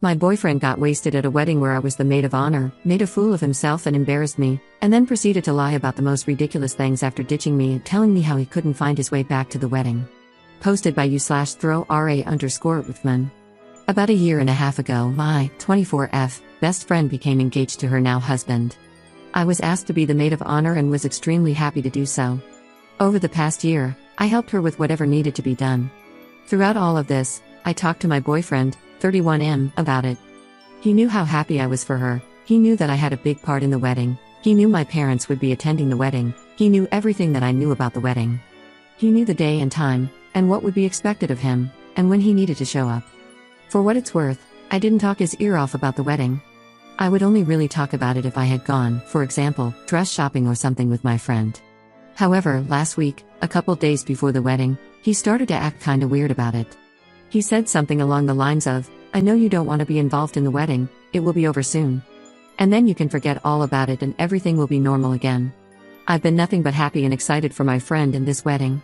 My boyfriend got wasted at a wedding where I was the maid of honor, made a fool of himself and embarrassed me, and then proceeded to lie about the most ridiculous things after ditching me and telling me how he couldn't find his way back to the wedding. Posted by u/throw_ra_Uthman. About a year and a half ago, my 24F best friend became engaged to her now husband. I was asked to be the maid of honor and was extremely happy to do so. Over the past year, I helped her with whatever needed to be done. Throughout all of this, I talked to my boyfriend, 31M, about it. He knew how happy I was for her, he knew that I had a big part in the wedding, he knew my parents would be attending the wedding, he knew everything that I knew about the wedding. He knew the day and time, and what would be expected of him, and when he needed to show up. For what it's worth, I didn't talk his ear off about the wedding. I would only really talk about it if I had gone, for example, dress shopping or something with my friend. However, last week, a couple days before the wedding, he started to act kinda weird about it. He said something along the lines of, "I know you don't want to be involved in the wedding, it will be over soon. And then you can forget all about it and everything will be normal again." I've been nothing but happy and excited for my friend in this wedding.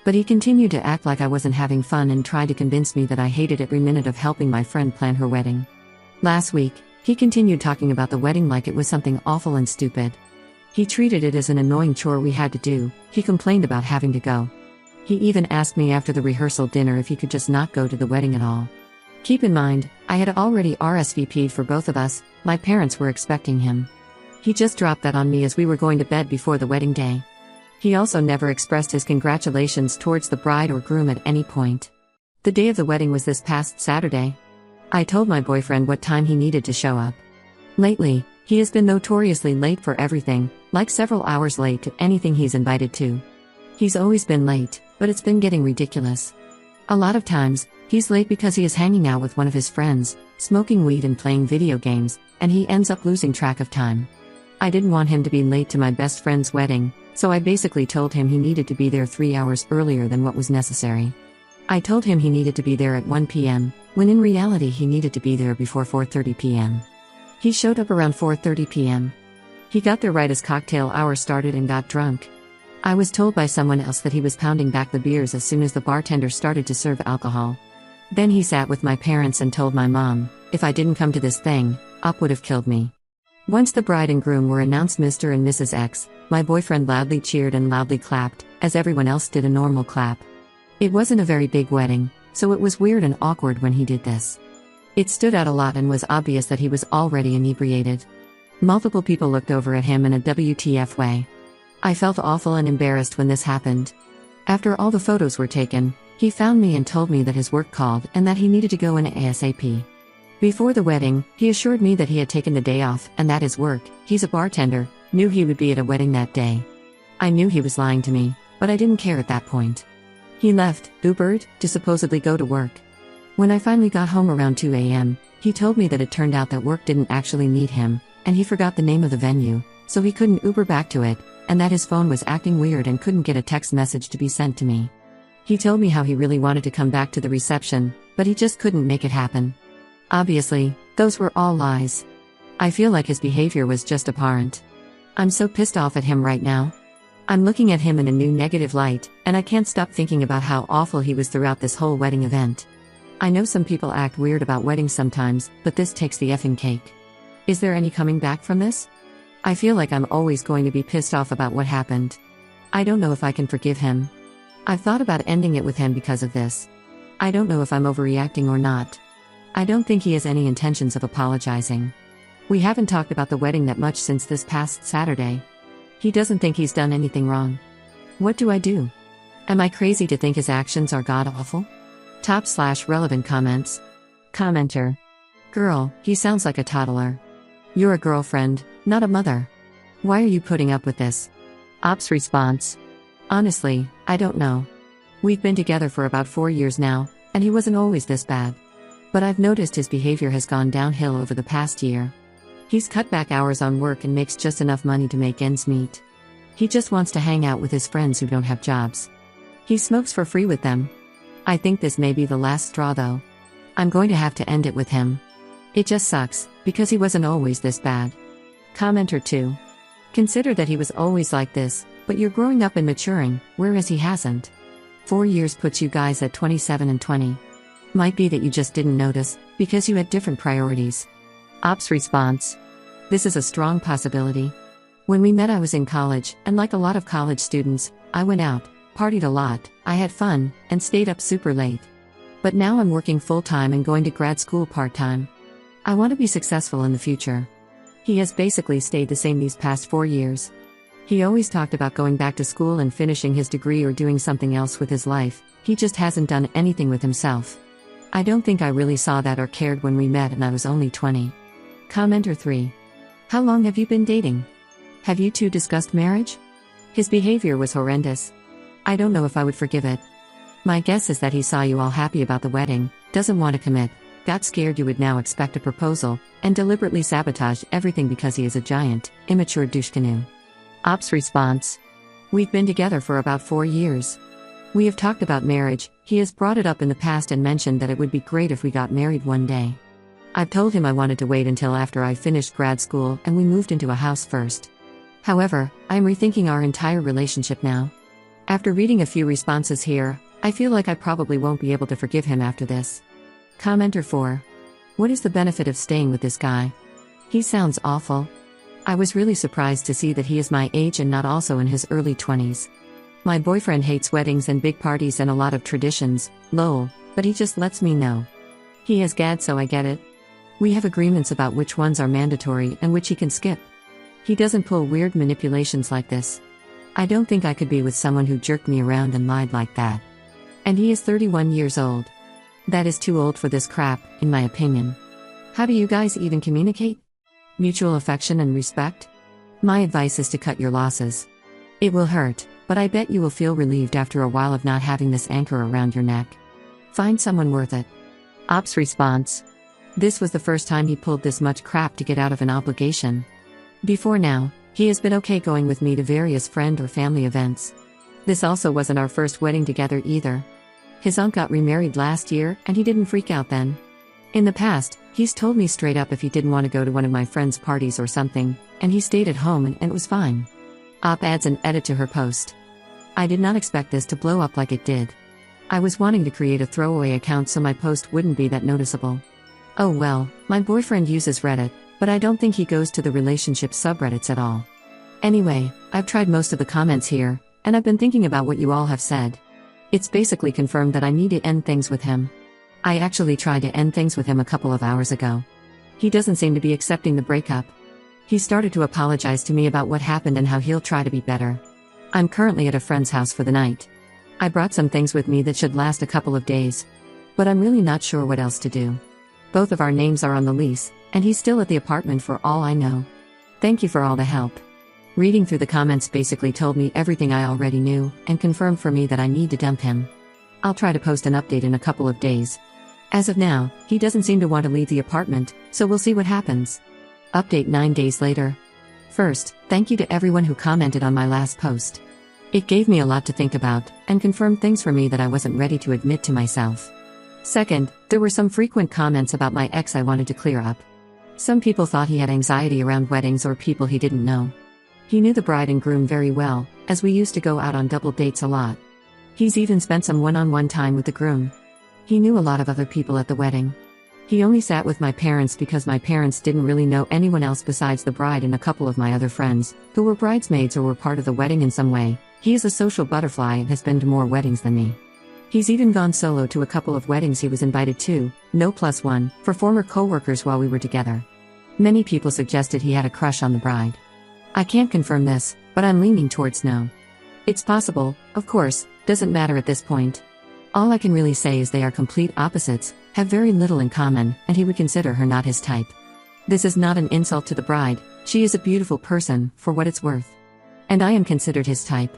But he continued to act like I wasn't having fun and tried to convince me that I hated every minute of helping my friend plan her wedding. Last week, he continued talking about the wedding like it was something awful and stupid. He treated it as an annoying chore we had to do, he complained about having to go. He even asked me after the rehearsal dinner if he could just not go to the wedding at all. Keep in mind, I had already RSVP'd for both of us, my parents were expecting him. He just dropped that on me as we were going to bed before the wedding day. He also never expressed his congratulations towards the bride or groom at any point. The day of the wedding was this past Saturday. I told my boyfriend what time he needed to show up. Lately, he has been notoriously late for everything, like several hours late to anything he's invited to. He's always been late, but it's been getting ridiculous. A lot of times, he's late because he is hanging out with one of his friends, smoking weed and playing video games, and he ends up losing track of time. I didn't want him to be late to my best friend's wedding, so I basically told him he needed to be there 3 hours earlier than what was necessary. I told him he needed to be there at 1 p.m., when in reality he needed to be there before 4:30 p.m. He showed up around 4:30 p.m. He got there right as cocktail hour started and got drunk. I was told by someone else that he was pounding back the beers as soon as the bartender started to serve alcohol. Then he sat with my parents and told my mom, if I didn't come to this thing, Op would have killed me. Once the bride and groom were announced Mr. and Mrs. X, my boyfriend loudly cheered and loudly clapped, as everyone else did a normal clap. It wasn't a very big wedding, so it was weird and awkward when he did this. It stood out a lot and was obvious that he was already inebriated. Multiple people looked over at him in a WTF way. I felt awful and embarrassed when this happened. After all the photos were taken, he found me and told me that his work called and that he needed to go in ASAP. Before the wedding, he assured me that he had taken the day off and that his work, he's a bartender, knew he would be at a wedding that day. I knew he was lying to me, but I didn't care at that point. He left, Ubered, to supposedly go to work. When I finally got home around 2 a.m., he told me that it turned out that work didn't actually need him, and he forgot the name of the venue, so he couldn't Uber back to it, and that his phone was acting weird and couldn't get a text message to be sent to me. He told me how he really wanted to come back to the reception, but he just couldn't make it happen. Obviously, those were all lies. I feel like his behavior was just abhorrent. I'm so pissed off at him right now. I'm looking at him in a new negative light, and I can't stop thinking about how awful he was throughout this whole wedding event. I know some people act weird about weddings sometimes, but this takes the effing cake. Is there any coming back from this? I feel like I'm always going to be pissed off about what happened. I don't know if I can forgive him. I've thought about ending it with him because of this. I don't know if I'm overreacting or not. I don't think he has any intentions of apologizing. We haven't talked about the wedding that much since this past Saturday. He doesn't think he's done anything wrong. What do I do? Am I crazy to think his actions are god-awful? Top/relevant comments. Commenter. Girl, he sounds like a toddler. You're a girlfriend, not a mother. Why are you putting up with this? Op's response. Honestly, I don't know. We've been together for about 4 years now, and he wasn't always this bad. But I've noticed his behavior has gone downhill over the past year. He's cut back hours on work and makes just enough money to make ends meet. He just wants to hang out with his friends who don't have jobs. He smokes for free with them. I think this may be the last straw though. I'm going to have to end it with him. It just sucks, because he wasn't always this bad. Commenter 2. Consider that he was always like this, but you're growing up and maturing, whereas he hasn't. 4 years puts you guys at 27 and 20. Might be that you just didn't notice, because you had different priorities. Ops response. This is a strong possibility. When we met, I was in college, and like a lot of college students, I went out, partied a lot, I had fun, and stayed up super late. But now I'm working full-time and going to grad school part-time. I want to be successful in the future. He has basically stayed the same these past 4 years. He always talked about going back to school and finishing his degree or doing something else with his life, he just hasn't done anything with himself. I don't think I really saw that or cared when we met and I was only 20. Commenter 3. How long have you been dating? Have you two discussed marriage? His behavior was horrendous. I don't know if I would forgive it. My guess is that he saw you all happy about the wedding, doesn't want to commit, got scared you would now expect a proposal, and deliberately sabotaged everything because he is a giant, immature douche canoe. Ops response. We've been together for about 4 years. We have talked about marriage, he has brought it up in the past and mentioned that it would be great if we got married one day. I've told him I wanted to wait until after I finished grad school and we moved into a house first. However, I am rethinking our entire relationship now. After reading a few responses here, I feel like I probably won't be able to forgive him after this. Commenter 4. What is the benefit of staying with this guy? He sounds awful. I was really surprised to see that he is my age and not also in his early 20s. My boyfriend hates weddings and big parties and a lot of traditions, lol, but he just lets me know. He has GAD, so I get it. We have agreements about which ones are mandatory and which he can skip. He doesn't pull weird manipulations like this. I don't think I could be with someone who jerked me around and lied like that. And he is 31 years old. That is too old for this crap, in my opinion. How do you guys even communicate? Mutual affection and respect? My advice is to cut your losses. It will hurt, but I bet you will feel relieved after a while of not having this anchor around your neck. Find someone worth it. Ops response. This was the first time he pulled this much crap to get out of an obligation. Before now, he has been okay going with me to various friend or family events. This also wasn't our first wedding together either. His aunt got remarried last year and he didn't freak out then. In the past, he's told me straight up if he didn't want to go to one of my friends' parties or something, and he stayed at home and it was fine. Op adds an edit to her post. I did not expect this to blow up like it did. I was wanting to create a throwaway account so my post wouldn't be that noticeable. Oh well, my boyfriend uses Reddit, but I don't think he goes to the relationship subreddits at all. Anyway, I've tried most of the comments here, and I've been thinking about what you all have said. It's basically confirmed that I need to end things with him. I actually tried to end things with him a couple of hours ago. He doesn't seem to be accepting the breakup. He started to apologize to me about what happened and how he'll try to be better. I'm currently at a friend's house for the night. I brought some things with me that should last a couple of days. But I'm really not sure what else to do. Both of our names are on the lease, and he's still at the apartment for all I know. Thank you for all the help. Reading through the comments basically told me everything I already knew, and confirmed for me that I need to dump him. I'll try to post an update in a couple of days. As of now, he doesn't seem to want to leave the apartment, so we'll see what happens. Update 9 days later. First, thank you to everyone who commented on my last post. It gave me a lot to think about, and confirmed things for me that I wasn't ready to admit to myself. Second, there were some frequent comments about my ex I wanted to clear up. Some people thought he had anxiety around weddings or people he didn't know. He knew the bride and groom very well, as we used to go out on double dates a lot. He's even spent some one-on-one time with the groom. He knew a lot of other people at the wedding. He only sat with my parents because my parents didn't really know anyone else besides the bride and a couple of my other friends, who were bridesmaids or were part of the wedding in some way. He is a social butterfly and has been to more weddings than me. He's even gone solo to a couple of weddings he was invited to, no plus one, for former co-workers while we were together. Many people suggested he had a crush on the bride. I can't confirm this, but I'm leaning towards no. It's possible, of course, doesn't matter at this point. All I can really say is they are complete opposites, have very little in common, and he would consider her not his type. This is not an insult to the bride, she is a beautiful person, for what it's worth. And I am considered his type.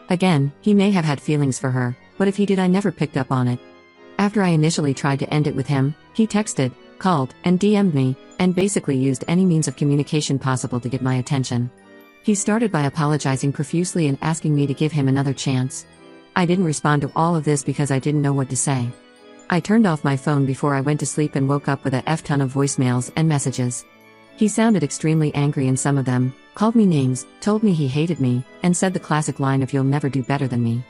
Again, he may have had feelings for her, but if he did I never picked up on it. After I initially tried to end it with him, he texted, called, and DM'd me, and basically used any means of communication possible to get my attention. He started by apologizing profusely and asking me to give him another chance. I didn't respond to all of this because I didn't know what to say. I turned off my phone before I went to sleep and woke up with a F-ton of voicemails and messages. He sounded extremely angry in some of them, called me names, told me he hated me, and said the classic line of "you'll never do better than me."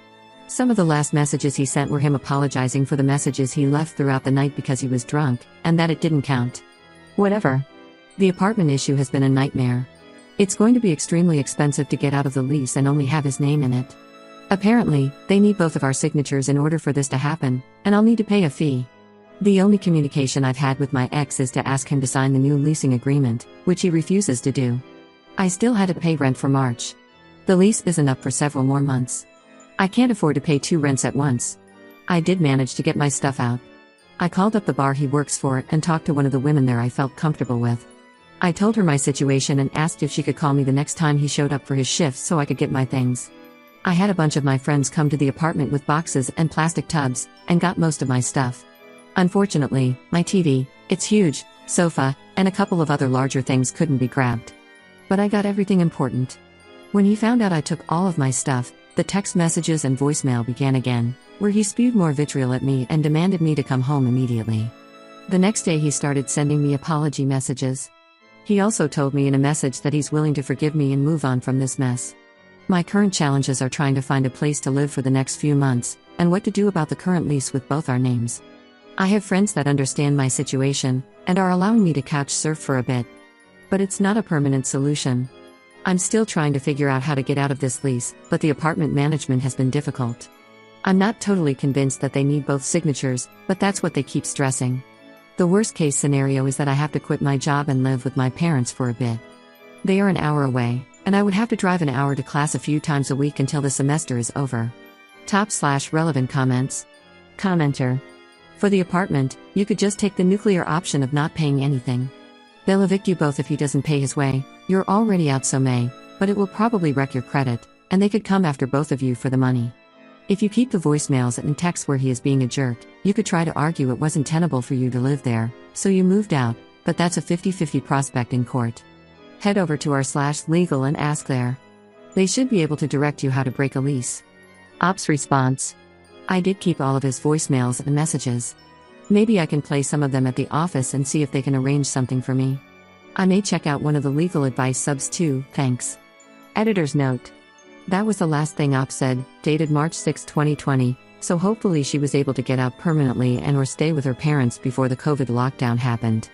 Some of the last messages he sent were him apologizing for the messages he left throughout the night because he was drunk, and that it didn't count. Whatever. The apartment issue has been a nightmare. It's going to be extremely expensive to get out of the lease and only have his name in it. Apparently, they need both of our signatures in order for this to happen, and I'll need to pay a fee. The only communication I've had with my ex is to ask him to sign the new leasing agreement, which he refuses to do. I still had to pay rent for March. The lease isn't up for several more months. I can't afford to pay 2 rents at once. I did manage to get my stuff out. I called up the bar he works for and talked to one of the women there I felt comfortable with. I told her my situation and asked if she could call me the next time he showed up for his shift so I could get my things. I had a bunch of my friends come to the apartment with boxes and plastic tubs, and got most of my stuff. Unfortunately, my TV, it's huge, sofa, and a couple of other larger things couldn't be grabbed. But I got everything important. When he found out I took all of my stuff, the text messages and voicemail began again, where he spewed more vitriol at me and demanded me to come home immediately. The next day he started sending me apology messages. He also told me in a message that he's willing to forgive me and move on from this mess. My current challenges are trying to find a place to live for the next few months, and what to do about the current lease with both our names. I have friends that understand my situation, and are allowing me to couch surf for a bit. But it's not a permanent solution. I'm still trying to figure out how to get out of this lease, but the apartment management has been difficult. I'm not totally convinced that they need both signatures, but that's what they keep stressing. The worst case scenario is that I have to quit my job and live with my parents for a bit. They are an hour away, and I would have to drive an hour to class a few times a week until the semester is over. /relevant comments. Commenter. For the apartment, you could just take the nuclear option of not paying anything. They'll evict you both if he doesn't pay his way. You're already out so May, but it will probably wreck your credit, and they could come after both of you for the money. If you keep the voicemails and texts where he is being a jerk, you could try to argue it wasn't tenable for you to live there, so you moved out, but that's a 50-50 prospect in court. Head over to r/legal and ask there. They should be able to direct you how to break a lease. Ops response. I did keep all of his voicemails and messages. Maybe I can play some of them at the office and see if they can arrange something for me. I may check out one of the legal advice subs too, thanks. Editor's note. That was the last thing Ops said, dated March 6, 2020, so hopefully she was able to get out permanently and or stay with her parents before the COVID lockdown happened.